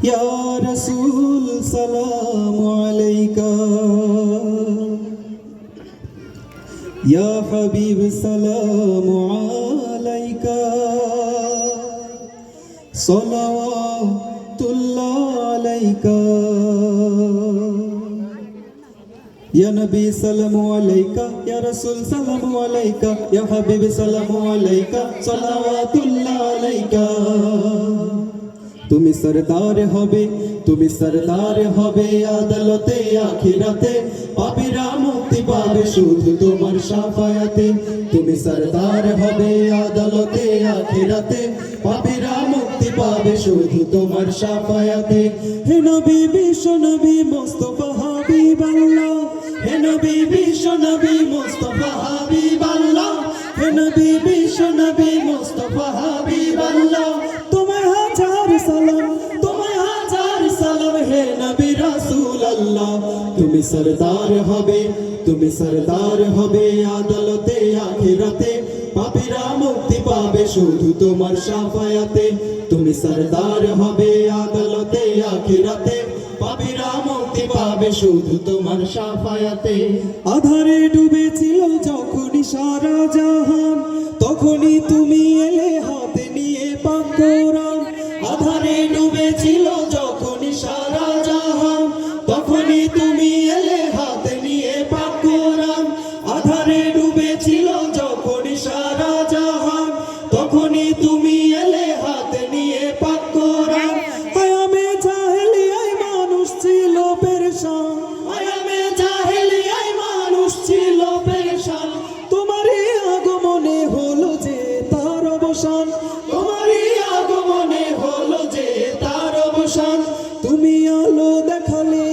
ইয়া রাসূল সালামু আলাইকা, ইয়া হাবিব সালামু আলাইকা, সালাওয়াতুল্লাহ আলাইকা, ইয়া নবী সালামু আলাইকা, ইয়া রাসূল সালামু আলাইকা, ইয়া হাবিব সালামু আলাইকা, সালাওয়াতুল্লাহ আলাইকা। তুমি সরদার হবে, তুমি সরদার হবে আদালতে আখিরাতে, পাপীরা মুক্তি পাবে শুধু তোমার শাফায়াতে। তুমি সরদার হবে আদালতে আখিরাতে, পাপীরা মুক্তি পাবে শুধু তোমার শাফায়াতে। হে নবী বিশ্ব নবী মুস্তাফা হাবিবাল্লাহ, হে নবী বিশ্ব নবী মুস্তাফা হাবিবাল্লাহ, হে নবী বিশ্ব নবী মুস্তাফা হাবিবাল্লাহ। তোমায় হাজার সালাম, তোমায় হাজার সালাম হে নবী রাসূলুল্লাহ। তুমি সরদার হবে, তুমি সরদার হবে আদালতে আখিরাতে, পাপীরা মুক্তি পাবে শুধু তোমার শাফায়াতে। তুমি সরদার হবে আদালতে আখিরাতে, পাপীরা মুক্তি পাবে শুধু তোমার শাফায়াতে। আধারে ডুবেছিল যখনই সারা জাহান, তখনই তুমি এলে হাতে নিয়ে পাক কোরআন। আধারে ডুবেছিল যখনই সারা জাহান, তখনই তুমি এলে হাতে নিয়ে পাক কোরআন। আধারে ডুবেছিল যখনই সারা জাহান, তখনই তুমি এলে হাতে নিয়ে পাক কোরআন। আয়ামে জাহেলিয়ায় মানুষ ছিল পেরেশান, আয়ামে জাহেলিয়ায় মানুষ ছিল পেরেশান। তোমারই আগমনে হলো যে তার অবসান, তোমারই আগমনে হলো যে তার অবসান। তুমি আলো দেখালে,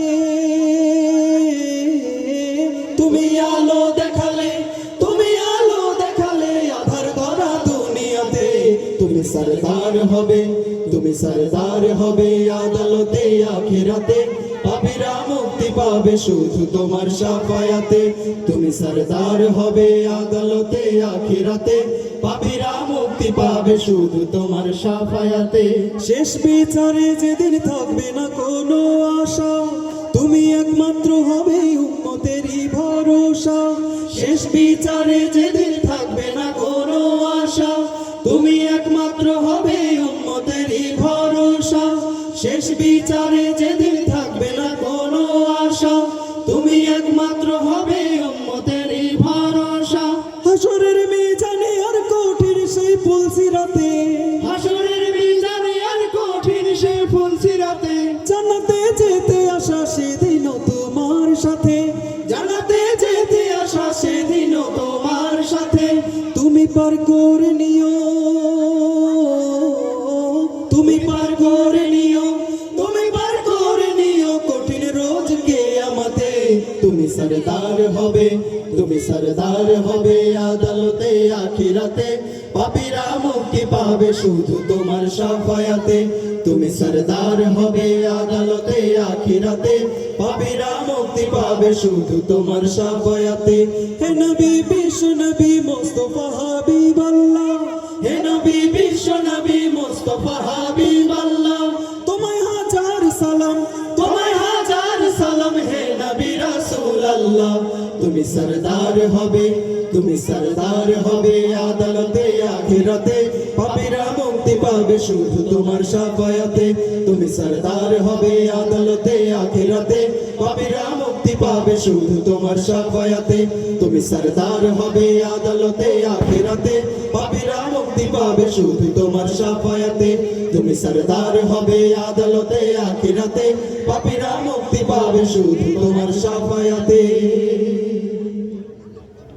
তুমি আলো দেখালে, তুমি আলো দেখালে আধার ভরা দুনিয়াতে। তুমি সরদার হবে, তুমি সরদার হবে আদালতে আখিরাতে, পাপীরা মুক্তি পাবে শুধু তোমার শাফায়াতে। তুমি সরদার হবে আদালতে আখিরাতে, পাপীরা মুক্তি পাবে শুধু তোমার শাফায়াতে। শেষ বিচারে যেদিন থাকবে না কোনো আশা, তুমি একমাত্র হবে উম্মতেরই ভরসা। শেষ বিচারে যেদিন থাকবে না কোনো আশা, তুমি একমাত্র হবে উম্মতেরই ভরসা। শেষ বিচারে যেদিন থাকবে না কোনো আশা, তুমি একমাত্র হবে উম্মতেরই ভরসা। হাসরের মিজানে আর কঠিন সেই ফুলসিরাতে, হাসরের মিজানে আর কঠিন সেই ফুলসিরাতে, জান্নাতে যেতে আসা সেদিন তোমার সাথে, জান্নাতে যেতে আসা সেদিন তোমার সাথে। তুমি পার করে নিও, তুমি পার করে নিও, তুমি পার করে নিও কঠিন রোজ কিয়ামতে। তুমি সরদার হবে, তুমি সরদার হবে আদালতে আখিরাতে, পাপীরা মুক্তি পাবে শুধু তোমার শাফায়াতে। তুমি সরদার হবে আদালতে আখিরাতে, পাপীরা মুক্তি পাবে শুধু তোমার শাফায়াতে। হে নবী বিশ্ব নবী মুস্তাফা হাবিবাল্লাহ, হে নবী বিশ্ব নবী মুস্তাফা হাবিবাল্লাহ। তোমায় হাজার সালাম, তোমায় হাজার সালাম হে নবী রাসূলুল্লাহ। তুমি সরদার হবে, তুমি সরদার হবে আদালতে আখিরাতে, পাপীরা মুক্তি পাবে শুধু তোমার শাফায়াতে। তুমি সরদার হবে আদালতে আখিরাতে, পাপীরা মুক্তি পাবে শুধু তোমার শাফায়াতে। তুমি সরদার হবে আদালতে আখিরাতে, পাপীরা মুক্তি পাবে শুধু তোমার শাফায়াতে। তুমি সরদার হবে আদালতে আখিরাতে, পাপীরা মুক্তি পাবে শুধু তোমার শাফায়াতে।